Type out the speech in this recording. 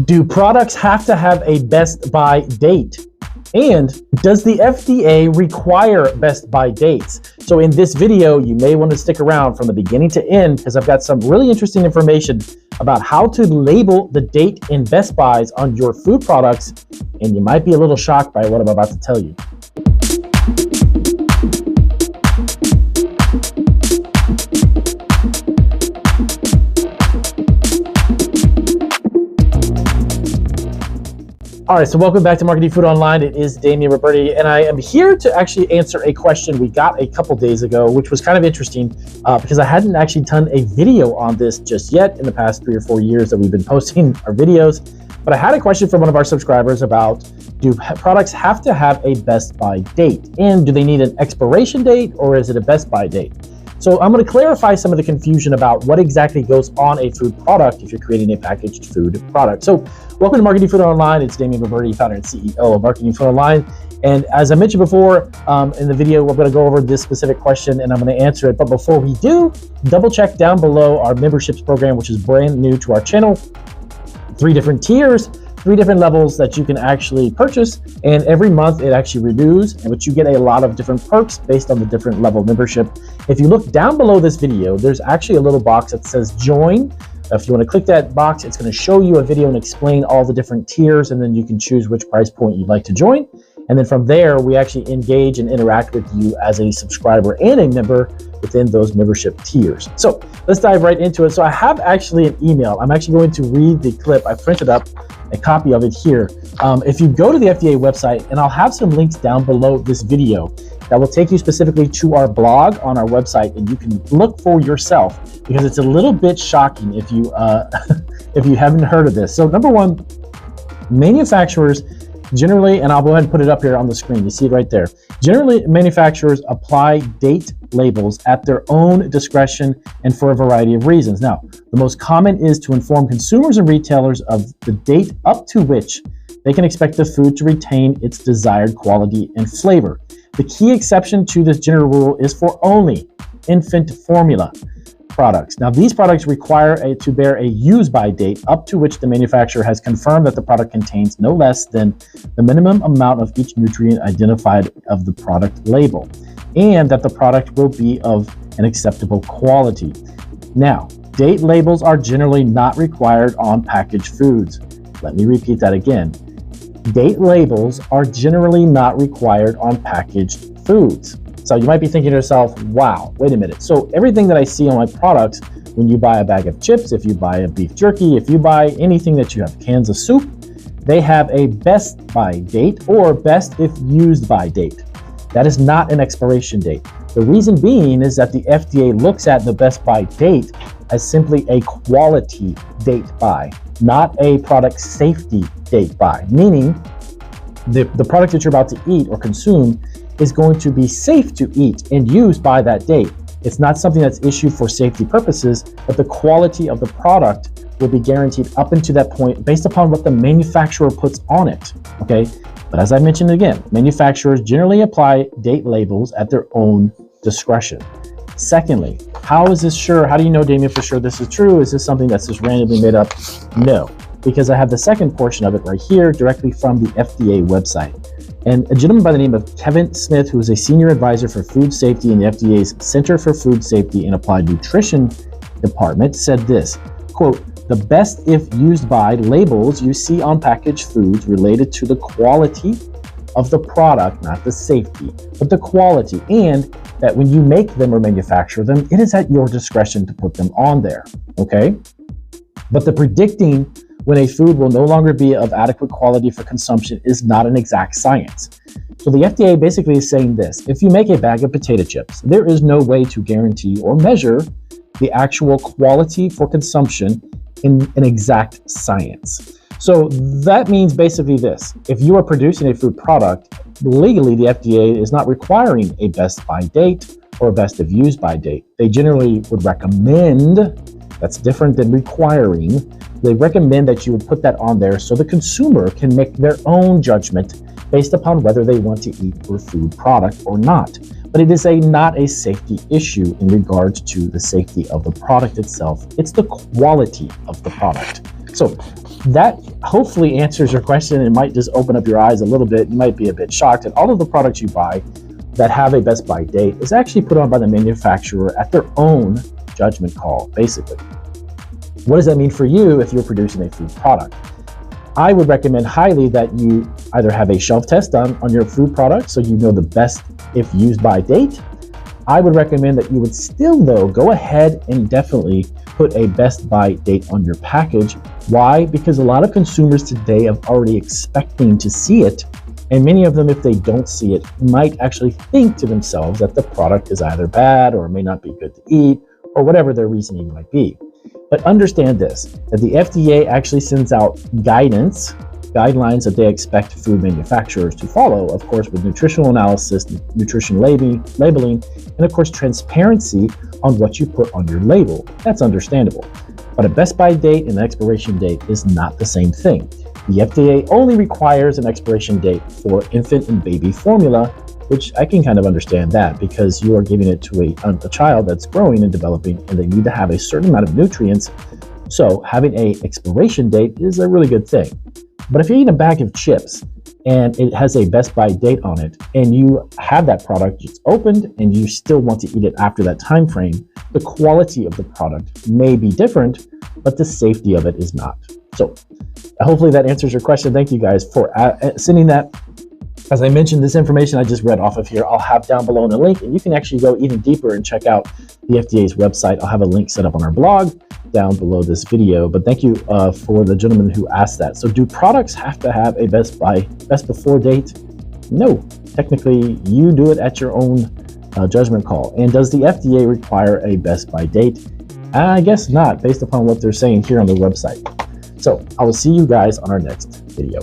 Do products have to have a best by date? And does the FDA require best by dates? So in this video, you may want to stick around from the beginning to end because I've got some really interesting information about how to label the date in best buys on your food products, and you might be a little shocked by what I'm about to tell you. All right, so welcome back to Marketing Food Online. It is Damian Roberti, and I am here to actually answer a question we got a couple days ago, which was kind of interesting because I hadn't actually done a video on this just yet in the past 3 or 4 years that we've been posting our videos. But I had a question from one of our subscribers about, do products have to have a best by date? And do they need an expiration date or is it a best by date? So I'm going to clarify some of the confusion about what exactly goes on a food product if you're creating a packaged food product. So welcome to Marketing Food Online. It's Damian Roberti, founder and CEO of Marketing Food Online. And as I mentioned before in the video, we're going to go over this specific question and I'm going to answer it. But before we do, double check down below our memberships program, which is brand new to our channel. 3 different tiers, 3 different levels that you can actually purchase, and every month it actually renews, but you get a lot of different perks based on the different level membership. If you look down below this video, there's actually a little box that says join. If you want to click that box, it's going to show you a video and explain all the different tiers, and then you can choose which price point you'd like to join. And then from there, we actually engage and interact with you as a subscriber and a member within those membership tiers. So let's dive right into it. So I have actually an email. I'm actually going to read the clip. I printed up a copy of it here. If you go to the FDA website, and I'll have some links down below this video that will take you specifically to our blog on our website, and you can look for yourself because it's a little bit shocking if you if you haven't heard of this. So number one, manufacturers generally, and I'll go ahead and put it up here on the screen. You see it right there. Generally, manufacturers apply date labels at their own discretion and for a variety of reasons. Now, the most common is to inform consumers and retailers of the date up to which they can expect the food to retain its desired quality and flavor. The key exception to this general rule is for only infant formula products. Now, these products require to bear a use-by date up to which the manufacturer has confirmed that the product contains no less than the minimum amount of each nutrient identified of the product label, and that the product will be of an acceptable quality. Now, date labels are generally not required on packaged foods. Let me repeat that again. Date labels are generally not required on packaged foods. So you might be thinking to yourself, wow, wait a minute. So everything that I see on my products, when you buy a bag of chips, if you buy a beef jerky, if you buy anything that you have cans of soup, they have a best by date or best if used by date. That is not an expiration date. The reason being is that the FDA looks at the best by date as simply a quality date by, not a product safety date by, meaning the product that you're about to eat or consume is going to be safe to eat and use by that date. It's not something that's issued for safety purposes, but the quality of the product will be guaranteed up until that point based upon what the manufacturer puts on it, okay? But as I mentioned again, manufacturers generally apply date labels at their own discretion. Secondly, how is this sure? How do you know, Damian, for sure this is true? Is this something that's just randomly made up? No, because I have the second portion of it right here directly from the FDA website. And a gentleman by the name of Kevin Smith, who is a senior advisor for food safety in the FDA's Center for Food Safety and Applied Nutrition Department, said this, quote, "The best if used by labels you see on packaged foods related to the quality of the product, not the safety, but the quality, and that when you make them or manufacture them, it is at your discretion to put them on there," okay? But the predicting when a food will no longer be of adequate quality for consumption is not an exact science. So the FDA basically is saying this: if you make a bag of potato chips, there is no way to guarantee or measure the actual quality for consumption in an exact science. So that means basically this: if you are producing a food product, legally the FDA is not requiring a best by date or a best of use by date. They generally would recommend, that's different than requiring, they recommend that you would put that on there so the consumer can make their own judgment based upon whether they want to eat your food product or not. But it is not a safety issue in regards to the safety of the product itself. It's the quality of the product. So that hopefully answers your question. It might just open up your eyes a little bit. You might be a bit shocked that all of the products you buy that have a best by date is actually put on by the manufacturer at their own judgment call, basically. What does that mean for you if you're producing a food product? I would recommend highly that you either have a shelf test done on your food product so you know the best if used by date. I would recommend that you would still, though, go ahead and definitely put a best by date on your package. Why? Because a lot of consumers today are already expecting to see it, and many of them, if they don't see it, might actually think to themselves that the product is either bad or may not be good to eat, or whatever their reasoning might be. But understand this, that the FDA actually sends out guidelines that they expect food manufacturers to follow, of course, with nutritional analysis, nutrition labeling, and of course, transparency on what you put on your label. That's understandable. But a best by date and an expiration date is not the same thing. The FDA only requires an expiration date for infant and baby formula, which I can kind of understand that because you are giving it to a child that's growing and developing, and they need to have a certain amount of nutrients. So having an expiration date is a really good thing. But if you're eating a bag of chips and it has a best by date on it, and you have that product, it's opened, and you still want to eat it after that time frame, the quality of the product may be different, but the safety of it is not. So hopefully that answers your question. Thank you guys for sending that. As I mentioned, this information I just read off of here, I'll have down below in a link, and you can actually go even deeper and check out the FDA's website. I'll have a link set up on our blog down below this video. But thank you for the gentleman who asked that. So do products have to have a best before date? No, technically you do it at your own judgment call. And does the FDA require a best by date? I guess not, based upon what they're saying here on the website. So I will see you guys on our next video.